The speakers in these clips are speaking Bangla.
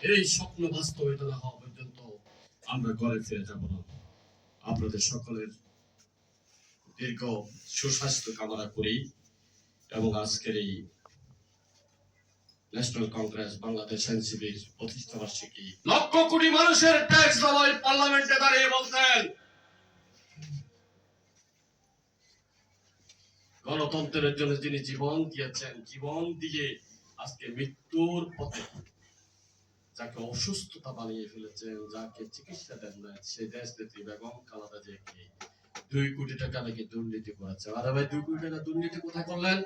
এই স্বপ্ন বাস্তবায়িত না হওয়া পর্যন্ত আমরা ঘরে ফিরে যাব না। আপনাদের সকলের দীর্ঘ সুস্বাস্থ্য কামনা করি এবং আজকের এই ন্যাশনাল কংগ্রেস বাংলাদেশ এনসিপির প্রতিষ্ঠা বার্ষিকী লক্ষ কোটি মানুষের ট্যাক্স দাবাই পার্লামেন্টে দাঁড়িয়ে বলতেন গণতন্ত্রের জন্য যিনি জীবন দিয়েছেন, জীবন দিয়ে আজকে মৃত্যুর পথে যাকে অসুস্থতা বানিয়ে ফেলেছেন, যাকে চিকিৎসা দেন না, সেই দেশ নেত্রী বেগম খালেদা জিয়াকে 2 কোটি টাকা নাকি দুর্নীতি করেছে। আরে ভাই, 2 কোটি টাকা দুর্নীতি কোথায় করলেন?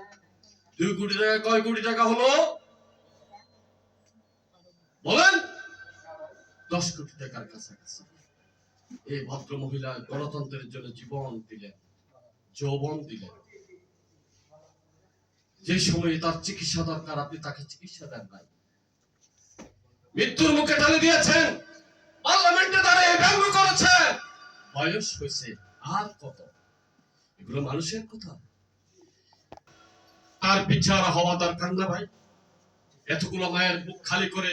2 কোটি টাকা কয় কোটি টাকা হলো বলেন? 10 কোটি টাকার কাছাকাছি। এই ভদ্র মহিলা গণতন্ত্রের জন্য জীবন দিলেন, যৌবন দিলেন। যে সময় তার চিকিৎসা দরকার আপনি তাকে চিকিৎসা দেন নাই, মৃত্যুর মুখে ঠেলে দিয়েছেন, পার্লামেন্টে দাঁড়িয়ে ব্যঙ্গ করেছেন। বয়স হয়েছে আর কত? এগুলো মানুষের কথা। তার বিচার হওয়া দরকার না ভাই? এতগুলো মায়ের বুক খালি করে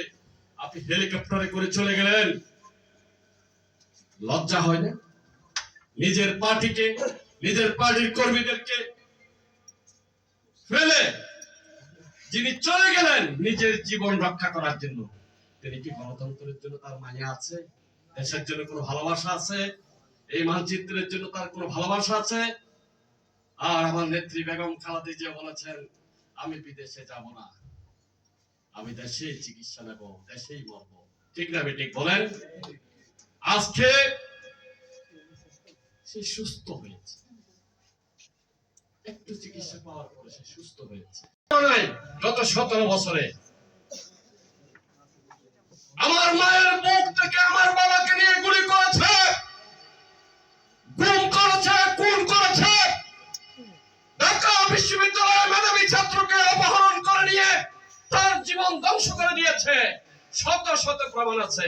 আপনি হেলিকপ্টারে করে চলে গেলেন, লজ্জা হয় না? নিজের পার্টিকে, নিজের পার্টির কর্মীদেরকে ফেলে যিনি চলে গেলেন নিজের জীবন রক্ষা করার জন্য, তিনি কি গণতন্ত্রের জন্য তার মায়া আছে? দেশের জন্য কোনো ভালোবাসা আছে? এই মানচিত্রের জন্য তার কোনো ভালোবাসা আছে? আর আমার নেত্রী বেগম খালেদা জিয়া বলেছেন, আমি বিদেশে যাব না, আমি দেশেই চিকিৎসা নেব, দেশেই মরব। ঠিক না ঠিক বলেন? আজকে সে সুস্থ হয়েছে, একটু চিকিৎসা পাওয়ার পরে সে সুস্থ হয়েছে। গত 17 বছরে আমার মায়ের বুক থেকে আমার বাবাকে নিয়ে গুলি করেছে, গুম করেছে, খুন করেছে। ঢাকা বিশ্ববিদ্যালয়ের মেধাবী ছাত্রকে অপহরণ করে নিয়ে তার জীবন ধ্বংস করে দিয়েছে। শত শত প্রমাণ আছে,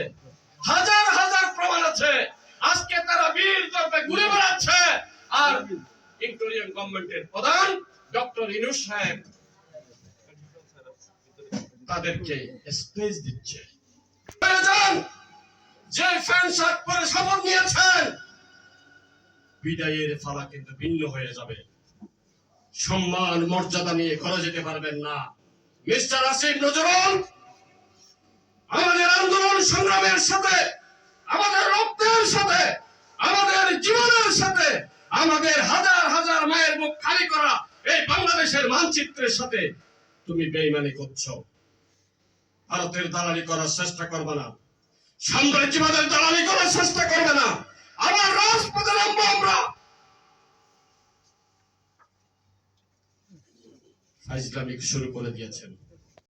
হাজার হাজার প্রমাণ আছে। আজকে তারা বীর দর্পে ঘুরে বেড়াচ্ছে আর ইন্টারিম গভর্নমেন্টের প্রধান ডক্টর ইউনূস সাহেব তাদেরকে স্পেস দিচ্ছে। যে ফ্যান শার্ট পরে শপথ নিয়েছেন, বিদায়ের ফালা কিন্তু ভিন্ন হয়ে যাবে। সম্মান মর্যাদা নিয়ে ঘরে যেতে পারবেন না। মিস্টার আসিফ নজরুল, আমাদের আন্দোলন সংগ্রামের সাথে, আমাদের রক্তের সাথে, আমাদের জীবনের সাথে, আমাদের হাজার হাজার মায়ের মুখ খালি করা এই বাংলাদেশের মানচিত্রের সাথে তুমি বেইমানি করছো। ভারতের দালালি করার চেষ্টা করবে না, সাম্রাজ্যবাদের দালালি করার চেষ্টা করবে না। আবার রাজপথে নামবো আমরা। ইসলামিক শুরু করে দিয়েছেন।